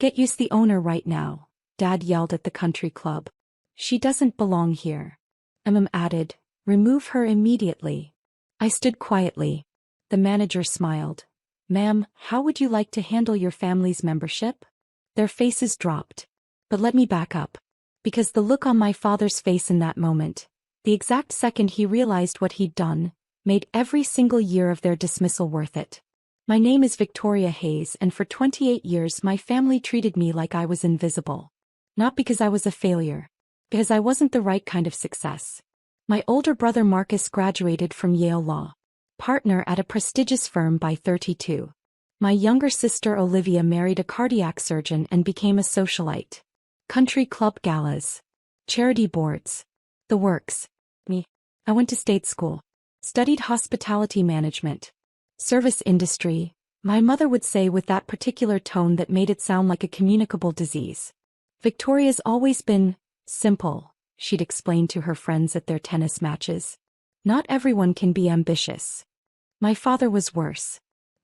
"Get used the owner right now," Dad yelled at the country club. "She doesn't belong here." Added, "Remove her immediately." I stood quietly. The manager smiled. "Ma'am, how would you like to handle your family's membership?" Their faces dropped. But let me back up. Because the look on my father's face in that moment, the exact second he realized what he'd done, made every single year of their dismissal worth it. My name is Victoria Hayes, and for 28 years my family treated me like I was invisible. Not because I was a failure. Because I wasn't the right kind of success. My older brother Marcus graduated from Yale Law. Partner at a prestigious firm by 32. My younger sister Olivia married a cardiac surgeon and became a socialite. Country club galas. Charity boards. The works. Me. I went to state school. Studied hospitality management. Service industry, my mother would say with that particular tone that made it sound like a communicable disease. "Victoria's always been simple," she'd explain to her friends at their tennis matches. "Not everyone can be ambitious." My father was worse.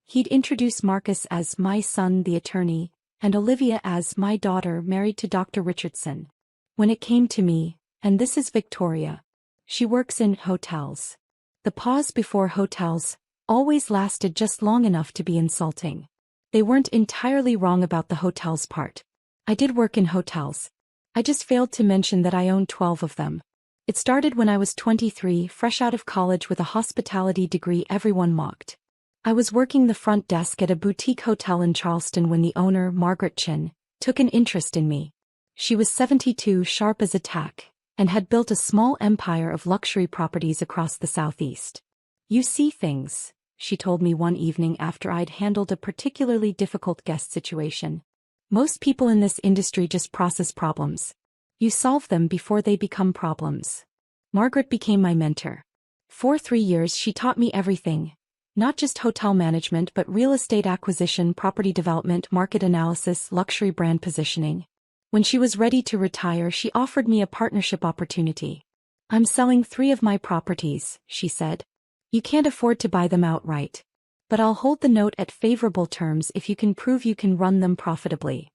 He'd introduce Marcus as "my son the attorney," and Olivia as "my daughter married to Dr. Richardson." When it came to me, and this is Victoria. She works in hotels. The pause before hotels always lasted just long enough to be insulting. They weren't entirely wrong about the hotels part. I did work in hotels. I just failed to mention that I owned 12 of them. It started when I was 23, fresh out of college with a hospitality degree everyone mocked. I was working the front desk at a boutique hotel in Charleston when the owner, Margaret Chin, took an interest in me. She was 72, sharp as a tack, and had built a small empire of luxury properties across the Southeast. "You see things," she told me one evening after I'd handled a particularly difficult guest situation. "Most people in this industry just process problems. You solve them before they become problems." Margaret became my mentor. For 3 years she taught me everything. Not just hotel management but real estate acquisition, property development, market analysis, luxury brand positioning. When she was ready to retire, she offered me a partnership opportunity. "I'm selling 3 of my properties," she said. "You can't afford to buy them outright. But I'll hold the note at favorable terms if you can prove you can run them profitably."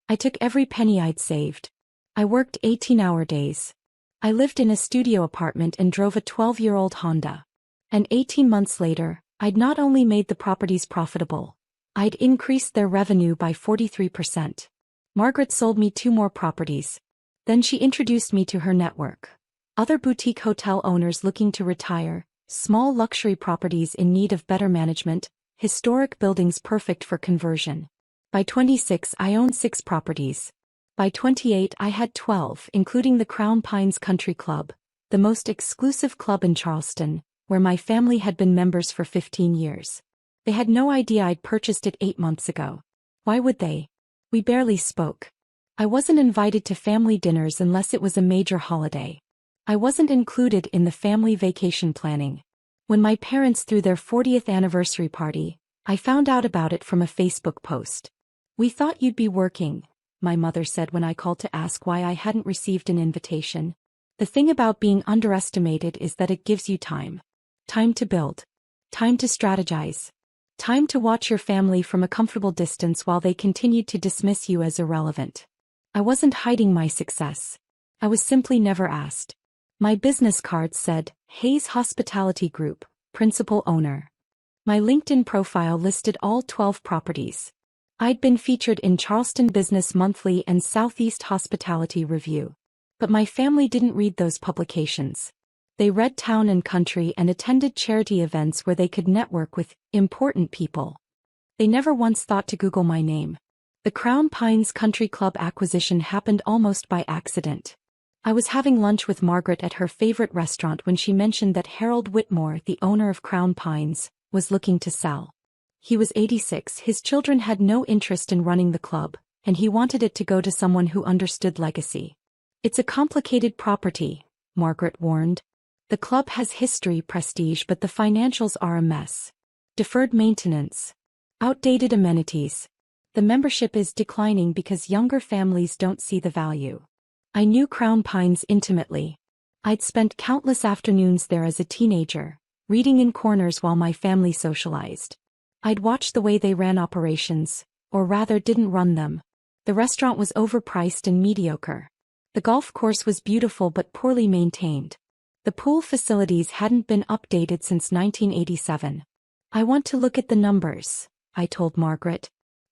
I took every penny I'd saved. I worked 18-hour days. I lived in a studio apartment and drove a 12-year-old Honda. And 18 months later, I'd not only made the properties profitable, I'd increased their revenue by 43%. Margaret sold me 2 more properties. Then she introduced me to her network. Other boutique hotel owners looking to retire, small luxury properties in need of better management, historic buildings perfect for conversion. By 26 I owned 6 properties. By 28 I had 12, including the Crown Pines Country Club, the most exclusive club in Charleston, where my family had been members for 15 years. They had no idea I'd purchased it 8 months ago. Why would they? We barely spoke. I wasn't invited to family dinners unless it was a major holiday. I wasn't included in the family vacation planning. When my parents threw their 40th anniversary party, I found out about it from a Facebook post. "We thought you'd be working," my mother said when I called to ask why I hadn't received an invitation. "The thing about being underestimated is that it gives you time. Time to build. Time to strategize. Time to watch your family from a comfortable distance while they continued to dismiss you as irrelevant." I wasn't hiding my success. I was simply never asked. My business card said, "Hayes Hospitality Group, Principal Owner." My LinkedIn profile listed all 12 properties. I'd been featured in Charleston Business Monthly and Southeast Hospitality Review. But my family didn't read those publications. They read Town and Country and attended charity events where they could network with important people. They never once thought to Google my name. The Crown Pines Country Club acquisition happened almost by accident. I was having lunch with Margaret at her favorite restaurant when she mentioned that Harold Whitmore, the owner of Crown Pines, was looking to sell. He was 86, his children had no interest in running the club, and he wanted it to go to someone who understood legacy. "It's a complicated property," Margaret warned. "The club has history, prestige, but the financials are a mess. Deferred maintenance. Outdated amenities. The membership is declining because younger families don't see the value." I knew Crown Pines intimately. I'd spent countless afternoons there as a teenager, reading in corners while my family socialized. I'd watched the way they ran operations, or rather didn't run them. The restaurant was overpriced and mediocre. The golf course was beautiful but poorly maintained. The pool facilities hadn't been updated since 1987. I want to look at the numbers, I told Margaret.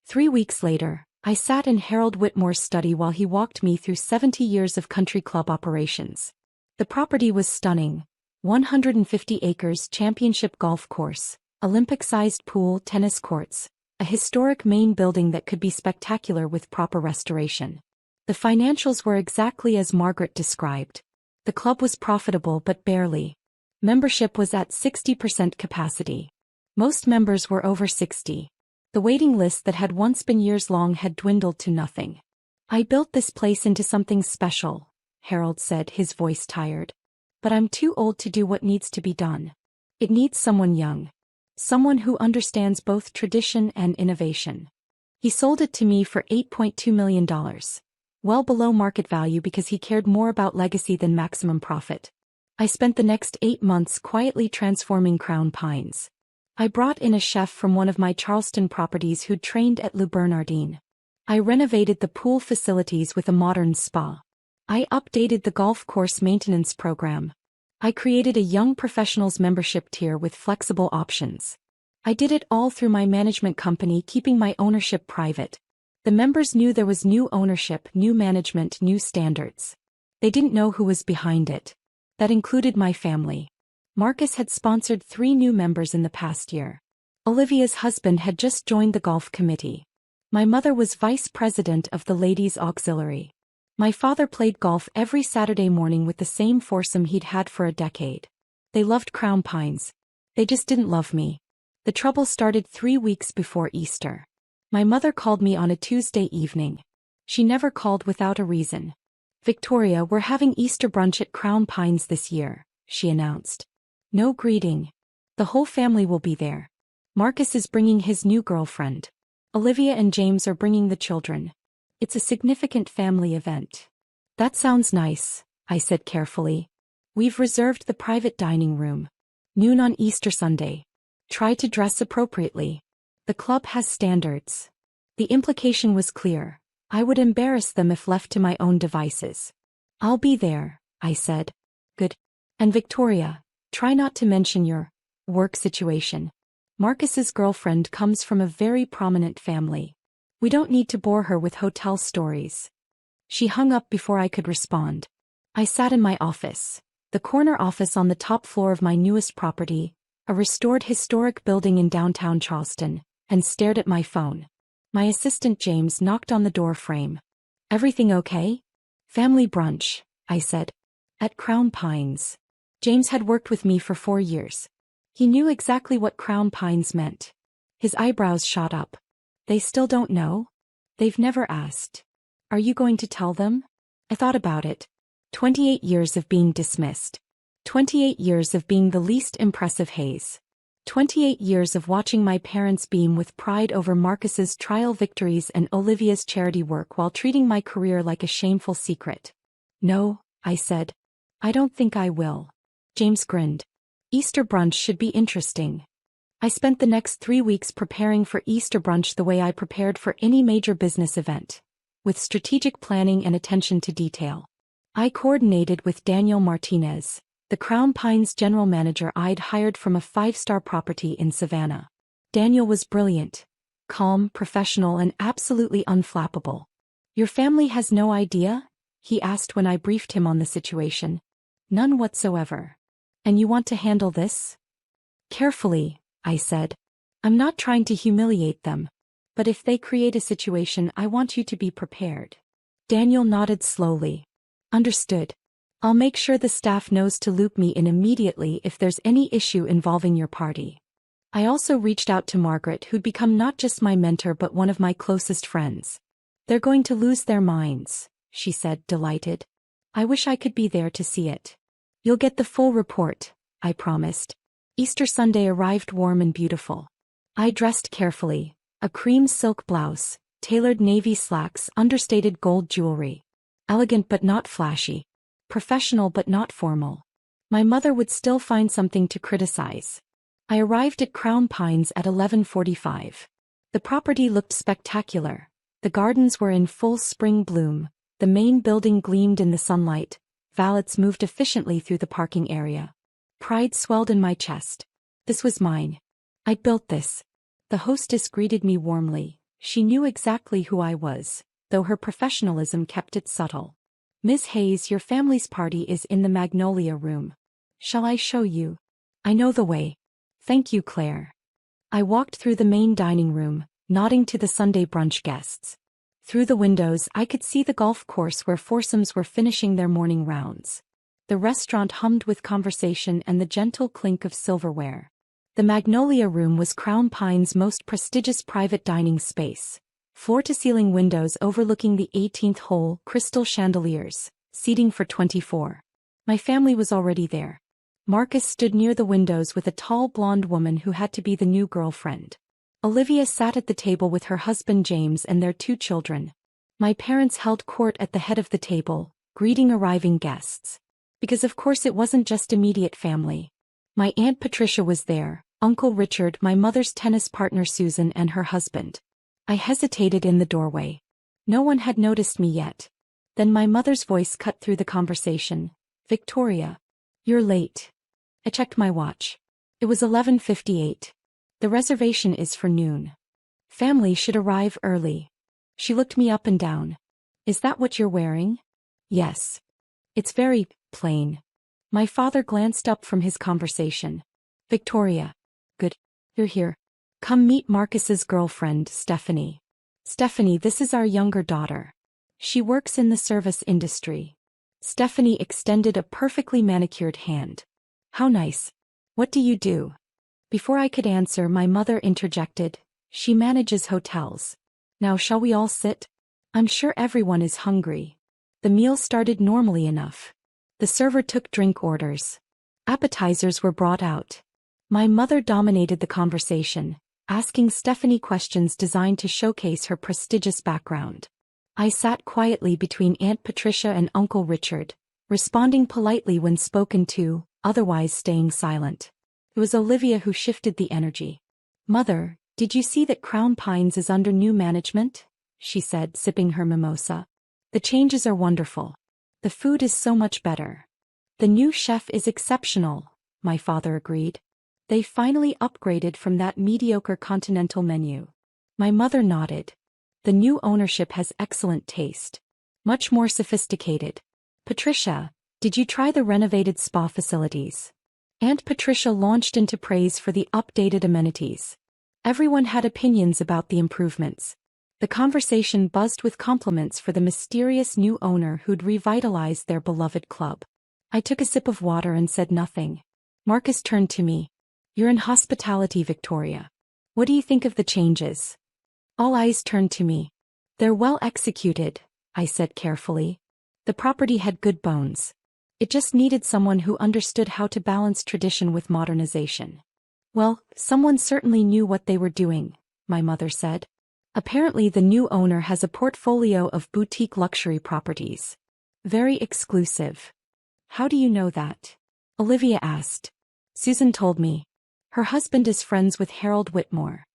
3 weeks later, I sat in Harold Whitmore's study while he walked me through 70 years of country club operations. The property was stunning. 150 acres championship golf course, Olympic-sized pool, tennis courts, a historic main building that could be spectacular with proper restoration. The financials were exactly as Margaret described. The club was profitable but barely. Membership was at 60% capacity. Most members were over 60. The waiting list that had once been years long had dwindled to nothing. I built this place into something special, Harold said, his voice tired. But I'm too old to do what needs to be done. It needs someone young. Someone who understands both tradition and innovation. He sold it to me for $8.2 million. Well below market value because he cared more about legacy than maximum profit. I spent the next 8 months quietly transforming Crown Pines. I brought in a chef from one of my Charleston properties who'd trained at Le Bernardin. I renovated the pool facilities with a modern spa. I updated the golf course maintenance program. I created a young professionals membership tier with flexible options. I did it all through my management company, keeping my ownership private. The members knew there was new ownership, new management, new standards. They didn't know who was behind it. That included my family. Marcus had sponsored 3 new members in the past year. Olivia's husband had just joined the golf committee. My mother was vice president of the ladies' auxiliary. My father played golf every Saturday morning with the same foursome he'd had for a decade. They loved Crown Pines. They just didn't love me. The trouble started 3 weeks before Easter. My mother called me on a Tuesday evening. She never called without a reason. "Victoria, we're having Easter brunch at Crown Pines this year," she announced. "No greeting. The whole family will be there. Marcus is bringing his new girlfriend. Olivia and James are bringing the children. It's a significant family event." "That sounds nice," I said carefully. "We've reserved the private dining room. Noon on Easter Sunday. Try to dress appropriately. The club has standards." The implication was clear. I would embarrass them if left to my own devices. "I'll be there," I said. "Good. And Victoria, try not to mention your work situation. Marcus's girlfriend comes from a very prominent family. We don't need to bore her with hotel stories." She hung up before I could respond. I sat in my office, the corner office on the top floor of my newest property, a restored historic building in downtown Charleston, and stared at my phone. My assistant James knocked on the door frame. "Everything okay?" "Family brunch," I said. "At Crown Pines." James had worked with me for 4 years. He knew exactly what Crown Pines meant. His eyebrows shot up. "They still don't know?" "They've never asked." "Are you going to tell them?" I thought about it. 28 years of being dismissed. 28 years of being the least impressive Hayes. 28 years of watching my parents beam with pride over Marcus's trial victories and Olivia's charity work while treating my career like a shameful secret. "No," I said. "I don't think I will." James grinned. "Easter brunch should be interesting." I spent the next 3 weeks preparing for Easter brunch the way I prepared for any major business event, with strategic planning and attention to detail. I coordinated with Daniel Martinez, the Crown Pines general manager I'd hired from a 5-star property in Savannah. Daniel was brilliant, calm, professional, and absolutely unflappable. "Your family has no idea?" he asked when I briefed him on the situation. "None whatsoever. And you want to handle this?" "Carefully," I said. "I'm not trying to humiliate them. But if they create a situation, I want you to be prepared." Daniel nodded slowly. "Understood. I'll make sure the staff knows to loop me in immediately if there's any issue involving your party." I also reached out to Margaret, who'd become not just my mentor but one of my closest friends. "They're going to lose their minds," she said, delighted. "I wish I could be there to see it." "You'll get the full report," I promised. Easter Sunday arrived warm and beautiful. I dressed carefully, a cream silk blouse, tailored navy slacks, understated gold jewelry. Elegant but not flashy. Professional but not formal. My mother would still find something to criticize. I arrived at Crown Pines at 11:45. The property looked spectacular. The gardens were in full spring bloom, the main building gleamed in the sunlight, valets moved efficiently through the parking area. Pride swelled in my chest. This was mine. I'd built this. The hostess greeted me warmly. She knew exactly who I was, though her professionalism kept it subtle. "Miss Hayes, your family's party is in the Magnolia Room. Shall I show you?" "I know the way. Thank you, Claire." I walked through the main dining room, nodding to the Sunday brunch guests. Through the windows I could see the golf course where foursomes were finishing their morning rounds. The restaurant hummed with conversation and the gentle clink of silverware. The Magnolia Room was Crown Pine's most prestigious private dining space. Floor-to-ceiling windows overlooking the 18th hole, crystal chandeliers, seating for 24. My family was already there. Marcus stood near the windows with a tall blonde woman who had to be the new girlfriend. Olivia sat at the table with her husband James and their 2 children. My parents held court at the head of the table, greeting arriving guests. Because of course it wasn't just immediate family. My Aunt Patricia was there, Uncle Richard, my mother's tennis partner Susan and her husband. I hesitated in the doorway. No one had noticed me yet. Then my mother's voice cut through the conversation. "Victoria. You're late." I checked my watch. It was 11:58. "The reservation is for noon. Family should arrive early." She looked me up and down. "Is that what you're wearing?" "Yes. It's very plain." My father glanced up from his conversation. "Victoria. Good. You're here. Come meet Marcus's girlfriend, Stephanie. Stephanie, this is our younger daughter. She works in the service industry." Stephanie extended a perfectly manicured hand. "How nice. What do you do?" Before I could answer, my mother interjected. "She manages hotels. Now shall we all sit? I'm sure everyone is hungry." The meal started normally enough. The server took drink orders. Appetizers were brought out. My mother dominated the conversation, asking Stephanie questions designed to showcase her prestigious background. I sat quietly between Aunt Patricia and Uncle Richard, responding politely when spoken to, otherwise staying silent. It was Olivia who shifted the energy. "Mother, did you see that Crown Pines is under new management?" she said, sipping her mimosa. "The changes are wonderful. The food is so much better." "The new chef is exceptional," my father agreed. "They finally upgraded from that mediocre continental menu." My mother nodded. "The new ownership has excellent taste. Much more sophisticated." "Patricia, did you try the renovated spa facilities?" Aunt Patricia launched into praise for the updated amenities. Everyone had opinions about the improvements. The conversation buzzed with compliments for the mysterious new owner who'd revitalized their beloved club. I took a sip of water and said nothing. Marcus turned to me. "You're in hospitality, Victoria. What do you think of the changes?" All eyes turned to me. "They're well executed," I said carefully. "The property had good bones. It just needed someone who understood how to balance tradition with modernization." "Well, someone certainly knew what they were doing," my mother said. "Apparently the new owner has a portfolio of boutique luxury properties. Very exclusive." "How do you know that?" Olivia asked. "Susan told me. Her husband is friends with Harold Whitmore.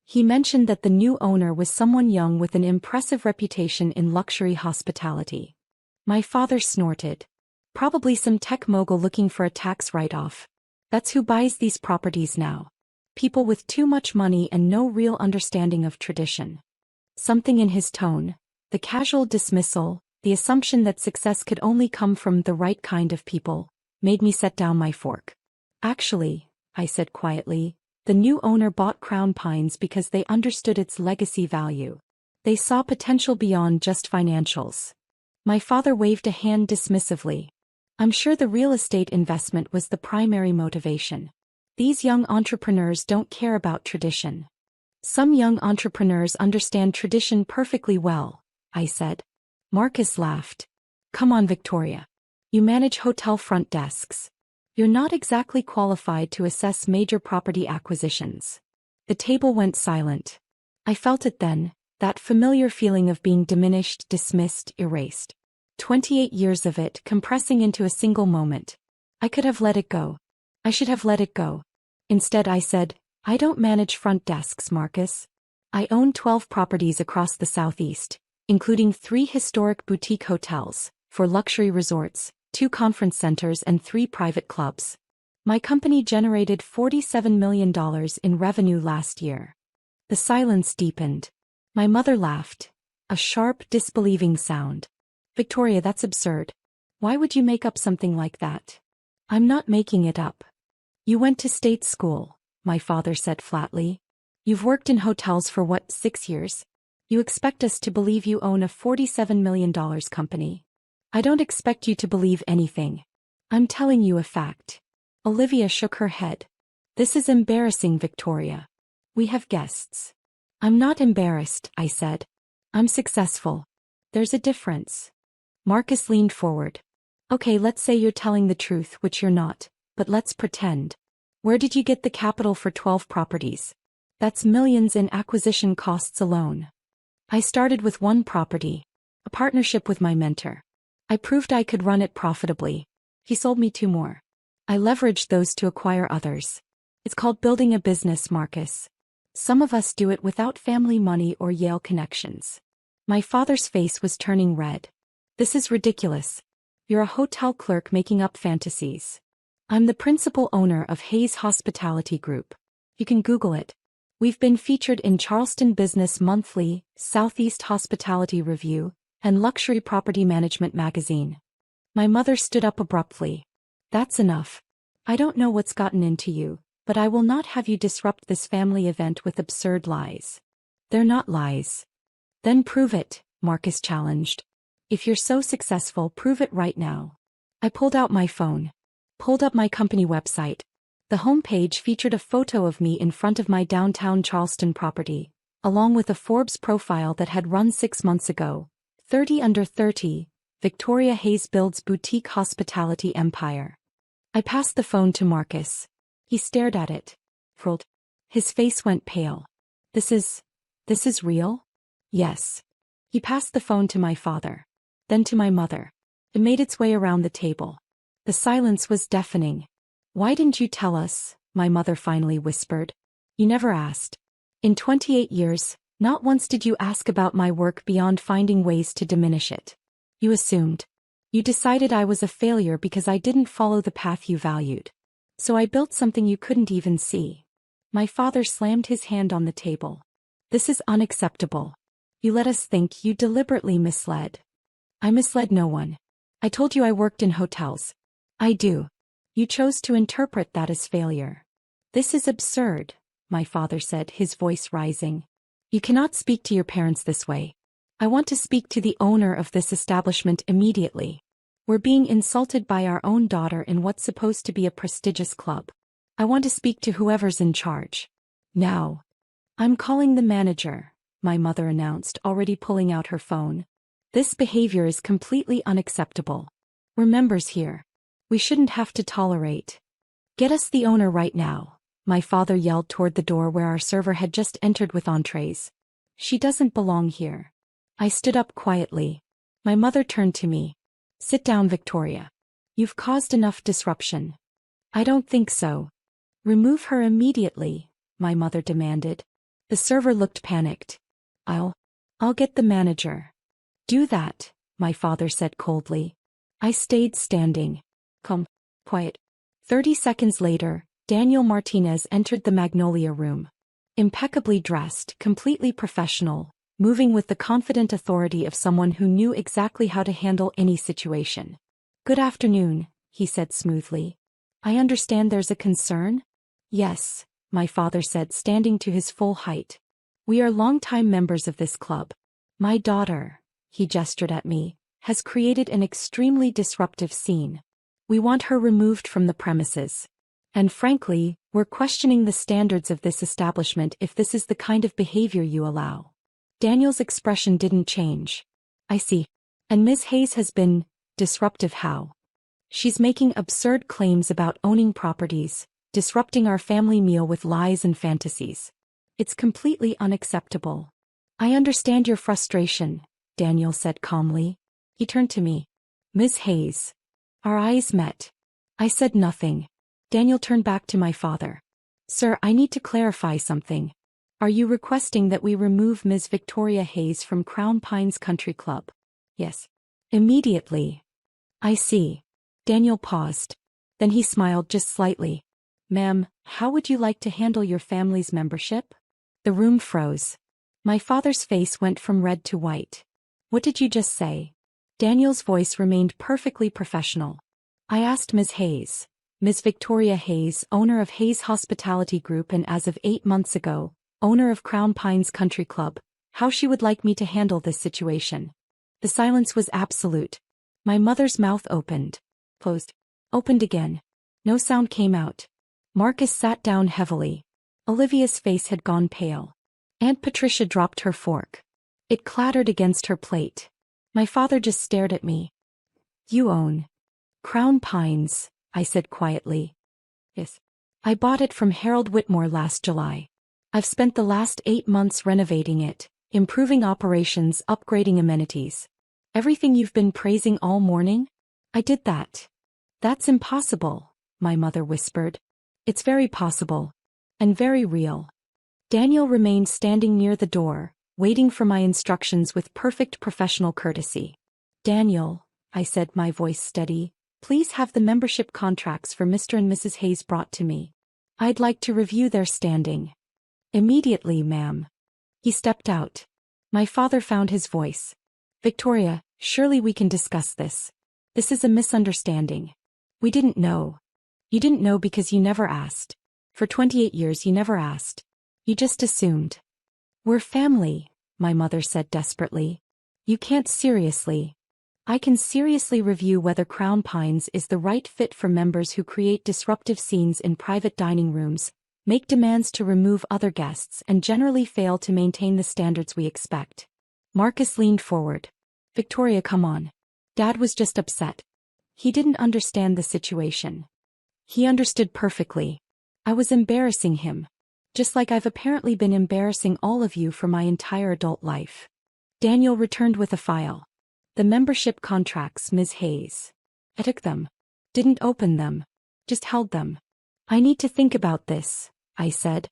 He mentioned that the new owner was someone young with an impressive reputation in luxury hospitality." My father snorted. "Probably some tech mogul looking for a tax write-off. That's who buys these properties now. People with too much money and no real understanding of tradition." Something in his tone, the casual dismissal, the assumption that success could only come from the right kind of people, made me set down my fork. "Actually," I said quietly, "the new owner bought Crown Pines because they understood its legacy value. They saw potential beyond just financials." My father waved a hand dismissively. "I'm sure the real estate investment was the primary motivation. These young entrepreneurs don't care about tradition." "Some young entrepreneurs understand tradition perfectly well," I said. Marcus laughed. "Come on, Victoria. You manage hotel front desks. You're not exactly qualified to assess major property acquisitions." The table went silent. I felt it then, that familiar feeling of being diminished, dismissed, erased. 28 years of it compressing into a single moment. I could have let it go. I should have let it go. Instead I said, "I don't manage front desks, Marcus. I own 12 properties across the Southeast, including 3 historic boutique hotels, 4 luxury resorts, 2 conference centers and 3 private clubs. My company generated $47 million in revenue last year. The silence deepened. My mother laughed. A sharp, disbelieving sound. Victoria, that's absurd. Why would you make up something like that? I'm not making it up. You went to state school, my father said flatly. You've worked in hotels for what, 6 years? You expect us to believe you own a $47 million company. I don't expect you to believe anything. I'm telling you a fact. Olivia shook her head. This is embarrassing, Victoria. We have guests. I'm not embarrassed, I said. I'm successful. There's a difference. Marcus leaned forward. Okay, let's say you're telling the truth, which you're not, but let's pretend. Where did you get the capital for 12 properties? That's millions in acquisition costs alone. I started with 1 property, a partnership with my mentor. I proved I could run it profitably. He sold me 2 more. I leveraged those to acquire others. It's called building a business, Marcus. Some of us do it without family money or Yale connections. My father's face was turning red. This is ridiculous. You're a hotel clerk making up fantasies. I'm the principal owner of Hayes Hospitality Group. You can Google it. We've been featured in Charleston Business Monthly, Southeast Hospitality Review, and Luxury Property Management magazine. My mother stood up abruptly. That's enough. I don't know what's gotten into you, but I will not have you disrupt this family event with absurd lies. They're not lies. Then prove it, Marcus challenged. If you're so successful, prove it right now. I pulled out my phone. Pulled up my company website. The homepage featured a photo of me in front of my downtown Charleston property, along with a Forbes profile that had run 6 months ago. 30 under 30, Victoria Hayes builds boutique hospitality empire. I passed the phone to Marcus. He stared at it. Frilled. His face went pale. This is real? Yes. He passed the phone to my father. Then to my mother. It made its way around the table. The silence was deafening. Why didn't you tell us? My mother finally whispered. You never asked. In 28 years, not once did you ask about my work beyond finding ways to diminish it. You assumed. You decided I was a failure because I didn't follow the path you valued. So I built something you couldn't even see. My father slammed his hand on the table. This is unacceptable. You let us think you deliberately misled. I misled no one. I told you I worked in hotels. I do. You chose to interpret that as failure. This is absurd, my father said, his voice rising. You cannot speak to your parents this way. I want to speak to the owner of this establishment immediately. We're being insulted by our own daughter in what's supposed to be a prestigious club. I want to speak to whoever's in charge. Now. I'm calling the manager, my mother announced, already pulling out her phone. This behavior is completely unacceptable. We're members here. We shouldn't have to tolerate. Get us the owner right now, my father yelled toward the door where our server had just entered with entrees. She doesn't belong here. I stood up quietly. My mother turned to me. Sit down, Victoria. You've caused enough disruption. I don't think so. Remove her immediately, my mother demanded. The server looked panicked. I'll get the manager. Do that, my father said coldly. I stayed standing. Calm, quiet. 30 seconds later, Daniel Martinez entered the Magnolia room. Impeccably dressed, completely professional, moving with the confident authority of someone who knew exactly how to handle any situation. Good afternoon, he said smoothly. I understand there's a concern? Yes, my father said, standing to his full height. We are longtime members of this club. My daughter, he gestured at me, has created an extremely disruptive scene. We want her removed from the premises. And frankly, we're questioning the standards of this establishment if this is the kind of behavior you allow. Daniel's expression didn't change. I see. And Ms. Hayes has been disruptive how? She's making absurd claims about owning properties, disrupting our family meal with lies and fantasies. It's completely unacceptable. I understand your frustration, Daniel said calmly. He turned to me. Ms. Hayes. Our eyes met. I said nothing. Daniel turned back to my father. Sir, I need to clarify something. Are you requesting that we remove Ms. Victoria Hayes from Crown Pines Country Club? Yes. Immediately. I see. Daniel paused. Then he smiled just slightly. Ma'am, how would you like to handle your family's membership? The room froze. My father's face went from red to white. What did you just say? Daniel's voice remained perfectly professional. I asked Ms. Hayes, Ms. Victoria Hayes, owner of Hayes Hospitality Group and as of 8 months ago, owner of Crown Pines Country Club, how she would like me to handle this situation. The silence was absolute. My mother's mouth opened, closed, opened again. No sound came out. Marcus sat down heavily. Olivia's face had gone pale. Aunt Patricia dropped her fork. It clattered against her plate. My father just stared at me. You own Crown Pines, I said quietly. Yes. I bought it from Harold Whitmore last July. I've spent the last 8 months renovating it, improving operations, upgrading amenities. Everything you've been praising all morning? I did that. That's impossible, my mother whispered. It's very possible. And very real. Daniel remained standing near the door, waiting for my instructions with perfect professional courtesy. Daniel, I said, my voice steady, please have the membership contracts for Mr. and Mrs. Hayes brought to me. I'd like to review their standing. Immediately, ma'am. He stepped out. My father found his voice. Victoria, surely we can discuss this. This is a misunderstanding. We didn't know. You didn't know because you never asked. For 28 years you never asked. You just assumed. We're family, my mother said desperately. You can't seriously. I can seriously review whether Crown Pines is the right fit for members who create disruptive scenes in private dining rooms, make demands to remove other guests and generally fail to maintain the standards we expect. Marcus leaned forward. Victoria, come on. Dad was just upset. He didn't understand the situation. He understood perfectly. I was embarrassing him. Just like I've apparently been embarrassing all of you for my entire adult life. Daniel returned with a file. The membership contracts, Ms. Hayes. I took them. Didn't open them. Just held them. I need to think about this, I said.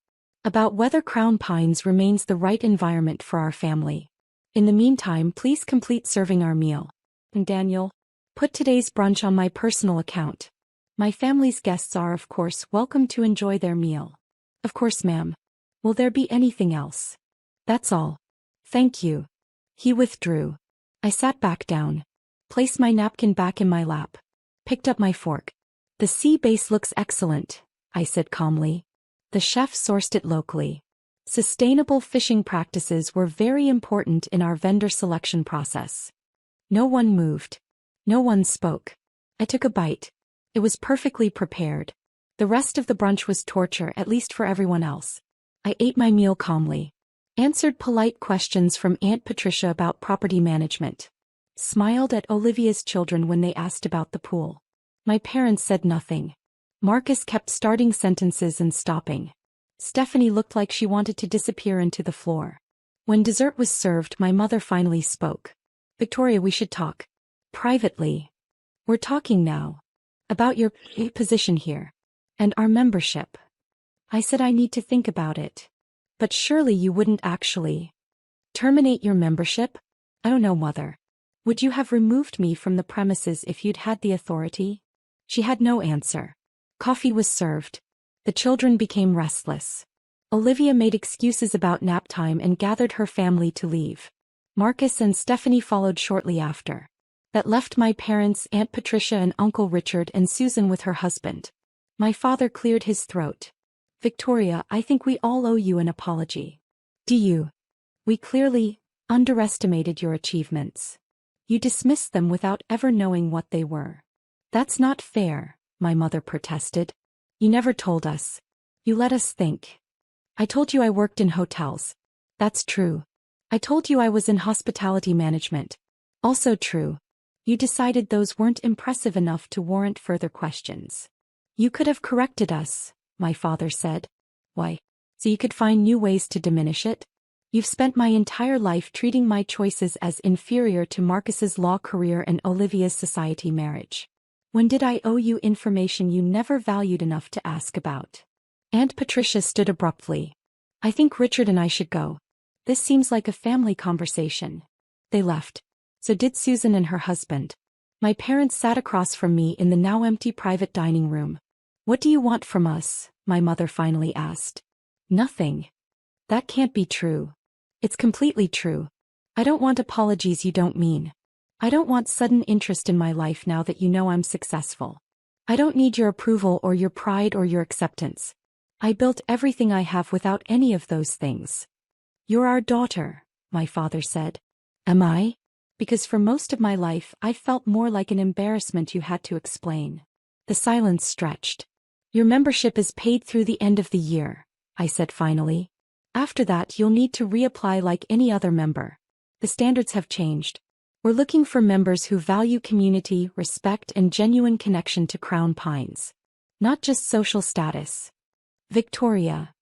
About whether Crown Pines remains the right environment for our family. In the meantime, please complete serving our meal. And Daniel, put today's brunch on my personal account. My family's guests are, of course, welcome to enjoy their meal. Of course, ma'am. Will there be anything else? That's all. Thank you. He withdrew. I sat back down. Placed my napkin back in my lap. Picked up my fork. The sea base looks excellent, I said calmly. The chef sourced it locally. Sustainable fishing practices were very important in our vendor selection process. No one moved. No one spoke. I took a bite. It was perfectly prepared. The rest of the brunch was torture, at least for everyone else. I ate my meal calmly. Answered polite questions from Aunt Patricia about property management. Smiled at Olivia's children when they asked about the pool. My parents said nothing. Marcus kept starting sentences and stopping. Stephanie looked like she wanted to disappear into the floor. When dessert was served, my mother finally spoke. Victoria, we should talk. Privately. We're talking now. About your position here. And our membership. I said I need to think about it. But surely you wouldn't actually terminate your membership? I don't know, Mother. Would you have removed me from the premises if you'd had the authority? She had no answer. Coffee was served. The children became restless. Olivia made excuses about nap time and gathered her family to leave. Marcus and Stephanie followed shortly after. That left my parents, Aunt Patricia and Uncle Richard and Susan with her husband. My father cleared his throat. Victoria, I think we all owe you an apology. Do you? We clearly underestimated your achievements. You dismissed them without ever knowing what they were. That's not fair, my mother protested. You never told us. You let us think. I told you I worked in hotels. That's true. I told you I was in hospitality management. Also true. You decided those weren't impressive enough to warrant further questions. You could have corrected us, my father said. Why? So you could find new ways to diminish it? You've spent my entire life treating my choices as inferior to Marcus's law career and Olivia's society marriage. When did I owe you information you never valued enough to ask about? Aunt Patricia stood abruptly. I think Richard and I should go. This seems like a family conversation. They left. So did Susan and her husband. My parents sat across from me in the now empty private dining room. What do you want from us? My mother finally asked. Nothing. That can't be true. It's completely true. I don't want apologies you don't mean. I don't want sudden interest in my life now that you know I'm successful. I don't need your approval or your pride or your acceptance. I built everything I have without any of those things. You're our daughter, my father said. Am I? Because for most of my life I felt more like an embarrassment you had to explain. The silence stretched. Your membership is paid through the end of the year, I said finally. After that you'll need to reapply like any other member. The standards have changed. We're looking for members who value community, respect, and genuine connection to Crown Pines. Not just social status. Victoria.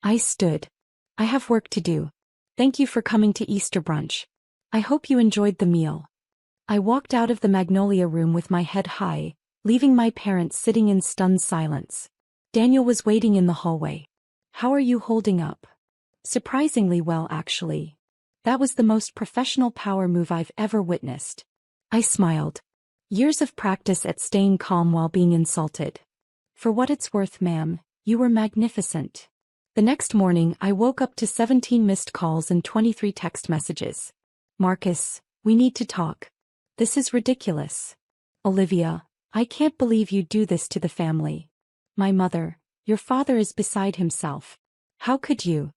I stood. I have work to do. Thank you for coming to Easter brunch. I hope you enjoyed the meal. I walked out of the Magnolia room with my head high, leaving my parents sitting in stunned silence. Daniel was waiting in the hallway. How are you holding up? Surprisingly well, actually. That was the most professional power move I've ever witnessed. I smiled. Years of practice at staying calm while being insulted. For what it's worth, ma'am, you were magnificent. The next morning I woke up to 17 missed calls and 23 text messages. Marcus, we need to talk. This is ridiculous. Olivia, I can't believe you do this to the family. My mother, your father is beside himself. How could you?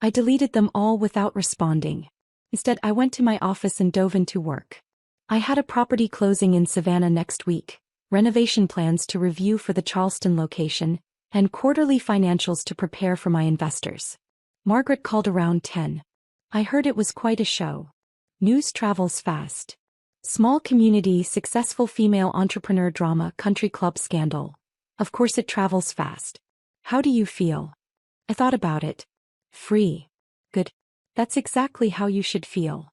I deleted them all without responding. Instead, I went to my office and dove into work. I had a property closing in Savannah next week, renovation plans to review for the Charleston location, and quarterly financials to prepare for my investors. Margaret called around 10. I heard it was quite a show. News travels fast. Small community, successful female entrepreneur drama, country club scandal. Of course it travels fast. How do you feel? I thought about it. Free. Good. That's exactly how you should feel.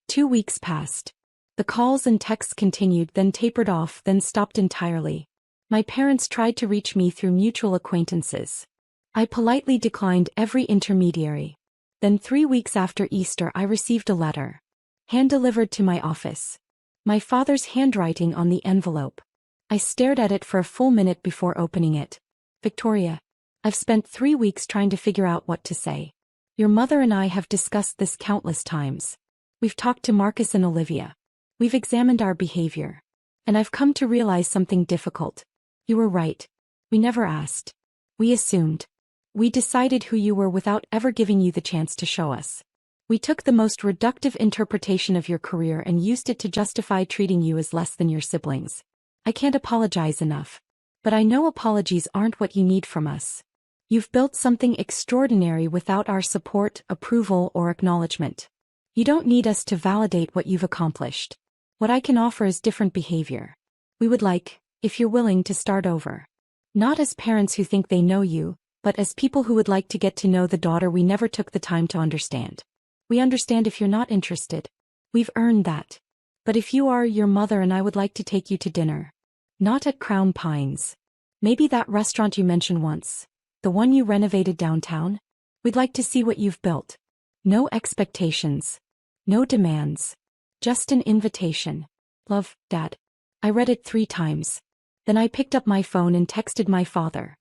2 weeks passed. The calls and texts continued, then tapered off, then stopped entirely. My parents tried to reach me through mutual acquaintances. I politely declined every intermediary. Then 3 weeks after Easter I received a letter. Hand-delivered to my office. My father's handwriting on the envelope. I stared at it for a full minute before opening it. Victoria, I've spent 3 weeks trying to figure out what to say. Your mother and I have discussed this countless times. We've talked to Marcus and Olivia. We've examined our behavior. And I've come to realize something difficult. You were right. We never asked. We assumed. We decided who you were without ever giving you the chance to show us. We took the most reductive interpretation of your career and used it to justify treating you as less than your siblings. I can't apologize enough. But I know apologies aren't what you need from us. You've built something extraordinary without our support, approval, or acknowledgement. You don't need us to validate what you've accomplished. What I can offer is different behavior. We would like, if you're willing, to start over. Not as parents who think they know you, but as people who would like to get to know the daughter we never took the time to understand. We understand if you're not interested. We've earned that. But if you are, your mother and I would like to take you to dinner. Not at Crown Pines. Maybe that restaurant you mentioned once. The one you renovated downtown? We'd like to see what you've built. No expectations. No demands. Just an invitation. Love, Dad. I read it 3 times. Then I picked up my phone and texted my father.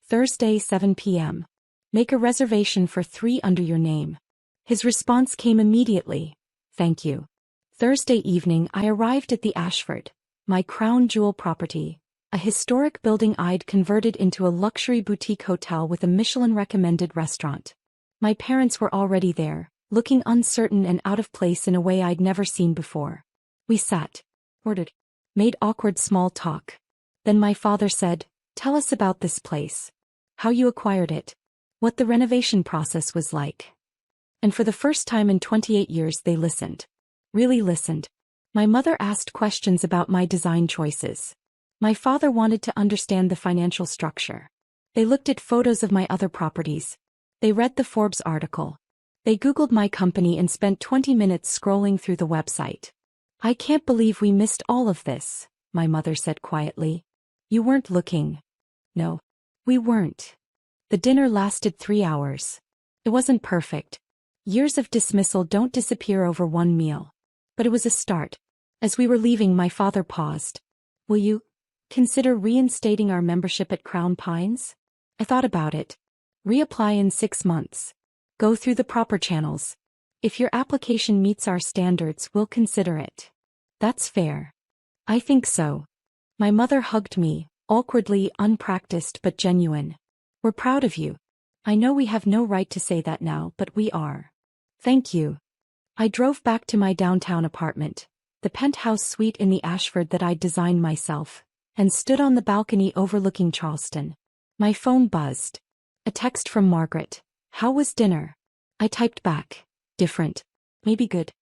Thursday, 7 p.m. Make a reservation for 3 under your name. His response came immediately. Thank you. Thursday evening I arrived at the Ashford, my crown jewel property, a historic building I'd converted into a luxury boutique hotel with a Michelin-recommended restaurant. My parents were already there, looking uncertain and out of place in a way I'd never seen before. We sat, ordered, made awkward small talk. Then my father said, "Tell us about this place. How you acquired it. What the renovation process was like." And for the first time in 28 years they listened. Really listened. My mother asked questions about my design choices. My father wanted to understand the financial structure. They looked at photos of my other properties. They read the Forbes article. They Googled my company and spent 20 minutes scrolling through the website. "I can't believe we missed all of this," my mother said quietly. "You weren't looking." No. We weren't. The dinner lasted 3 hours. It wasn't perfect. Years of dismissal don't disappear over one meal. But it was a start. As we were leaving, my father paused. Will you consider reinstating our membership at Crown Pines? I thought about it. Reapply in 6 months. Go through the proper channels. If your application meets our standards, we'll consider it. That's fair. I think so. My mother hugged me, awkwardly, unpracticed but genuine. We're proud of you. I know we have no right to say that now, but we are. Thank you. I drove back to my downtown apartment, the penthouse suite in the Ashford that I'd designed myself, and stood on the balcony overlooking Charleston. My phone buzzed. A text from Margaret. How was dinner? I typed back. Different. Maybe good.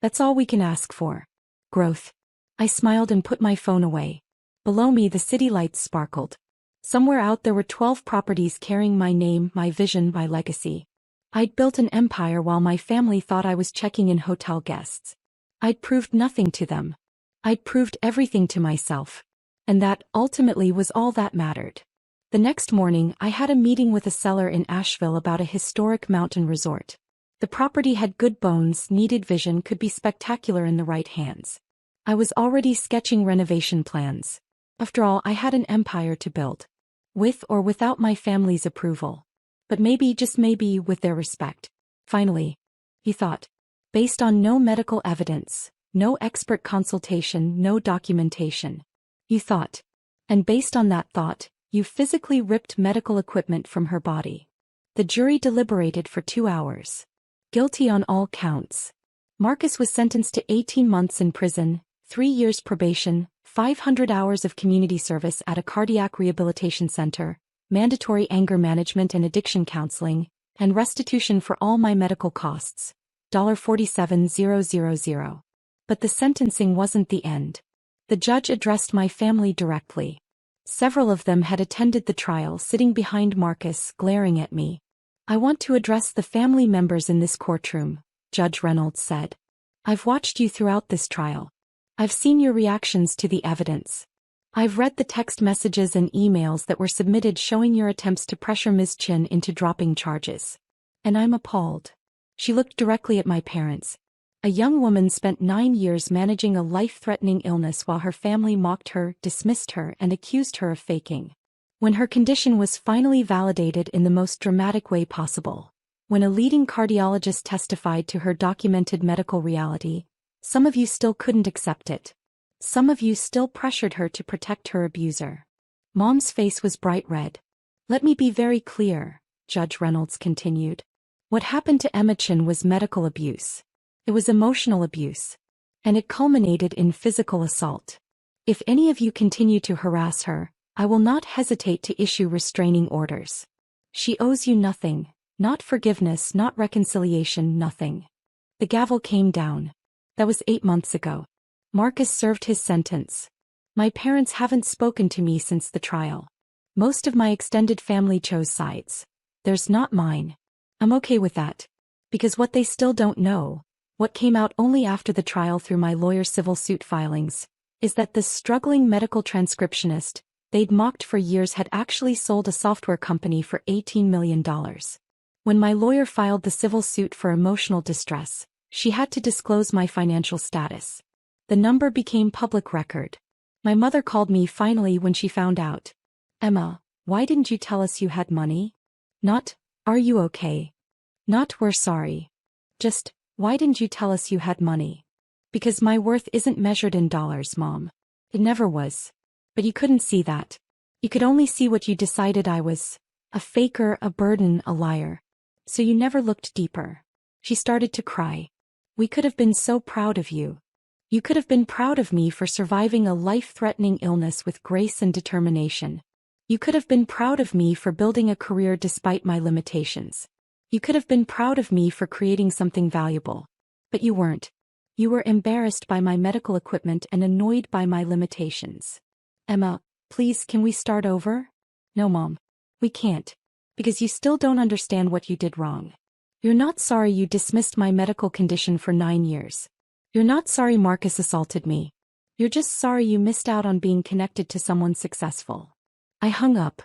That's all we can ask for. Growth. I smiled and put my phone away. Below me the city lights sparkled. Somewhere out there were 12 properties carrying my name, my vision, my legacy. I'd built an empire while my family thought I was checking in hotel guests. I'd proved nothing to them. I'd proved everything to myself. And that, ultimately, was all that mattered. The next morning, I had a meeting with a seller in Asheville about a historic mountain resort. The property had good bones, needed vision, could be spectacular in the right hands. I was already sketching renovation plans. After all, I had an empire to build. With or without my family's approval. But maybe, just maybe, with their respect. Finally, he thought. Based on no medical evidence, no expert consultation, no documentation. You thought. And based on that thought, you physically ripped medical equipment from her body. The jury deliberated for 2 hours. Guilty on all counts. Marcus was sentenced to 18 months in prison, 3 years probation, 500 hours of community service at a cardiac rehabilitation center, mandatory anger management and addiction counseling, and restitution for all my medical costs. $47,000. But the sentencing wasn't the end. The judge addressed my family directly. Several of them had attended the trial, sitting behind Marcus, glaring at me. I want to address the family members in this courtroom, Judge Reynolds said. I've watched you throughout this trial. I've seen your reactions to the evidence. I've read the text messages and emails that were submitted showing your attempts to pressure Ms. Chin into dropping charges. And I'm appalled. She looked directly at my parents. A young woman spent 9 years managing a life-threatening illness while her family mocked her, dismissed her, and accused her of faking. When her condition was finally validated in the most dramatic way possible, when a leading cardiologist testified to her documented medical reality, some of you still couldn't accept it. Some of you still pressured her to protect her abuser. Mom's face was bright red. Let me be very clear, Judge Reynolds continued. What happened to Emma Chin was medical abuse. It was emotional abuse. And it culminated in physical assault. If any of you continue to harass her, I will not hesitate to issue restraining orders. She owes you nothing, not forgiveness, not reconciliation, nothing. The gavel came down. That was 8 months ago. Marcus served his sentence. My parents haven't spoken to me since the trial. Most of my extended family chose sides. There's not mine. I'm okay with that. Because what they still don't know, what came out only after the trial through my lawyer's civil suit filings, is that this struggling medical transcriptionist they'd mocked for years had actually sold a software company for $18 million. When my lawyer filed the civil suit for emotional distress, she had to disclose my financial status. The number became public record. My mother called me finally when she found out. Emma, why didn't you tell us you had money? Not, are you okay? Not, we're sorry. Just, why didn't you tell us you had money? Because my worth isn't measured in dollars, Mom. It never was. But you couldn't see that. You could only see what you decided I was. A faker, a burden, a liar. So you never looked deeper. She started to cry. We could have been so proud of you. You could have been proud of me for surviving a life-threatening illness with grace and determination. You could have been proud of me for building a career despite my limitations. You could have been proud of me for creating something valuable. But you weren't. You were embarrassed by my medical equipment and annoyed by my limitations. Emma, please, can we start over? No, Mom. We can't. Because you still don't understand what you did wrong. You're not sorry you dismissed my medical condition for 9 years. You're not sorry Marcus assaulted me. You're just sorry you missed out on being connected to someone successful. I hung up.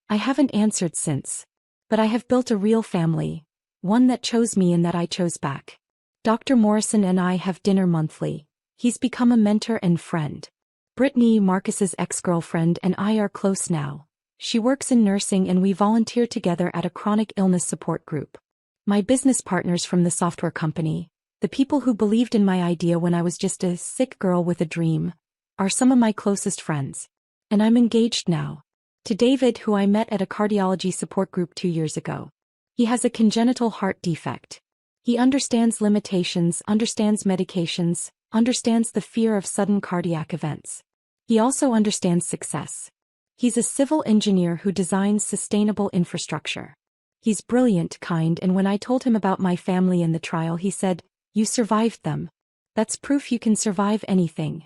I haven't answered since. But I have built a real family, one that chose me and that I chose back. Dr. Morrison and I have dinner monthly. He's become a mentor and friend. Brittany, Marcus's ex-girlfriend, and I are close now. She works in nursing and we volunteer together at a chronic illness support group. My business partners from the software company, the people who believed in my idea when I was just a sick girl with a dream, are some of my closest friends. And I'm engaged now. To David, who I met at a cardiology support group 2 years ago. He has a congenital heart defect. He understands limitations, understands medications, understands the fear of sudden cardiac events. He also understands success. He's a civil engineer who designs sustainable infrastructure. He's brilliant, kind, and when I told him about my family and the trial, he said, "You survived them. That's proof you can survive anything."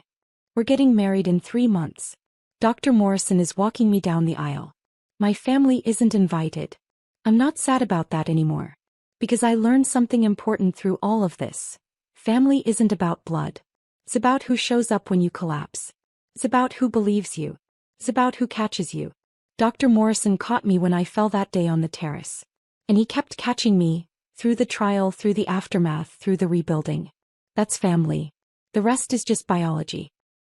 We're getting married in 3 months. Dr. Morrison is walking me down the aisle. My family isn't invited. I'm not sad about that anymore. Because I learned something important through all of this. Family isn't about blood. It's about who shows up when you collapse. It's about who believes you. It's about who catches you. Dr. Morrison caught me when I fell that day on the terrace. And he kept catching me, through the trial, through the aftermath, through the rebuilding. That's family. The rest is just biology.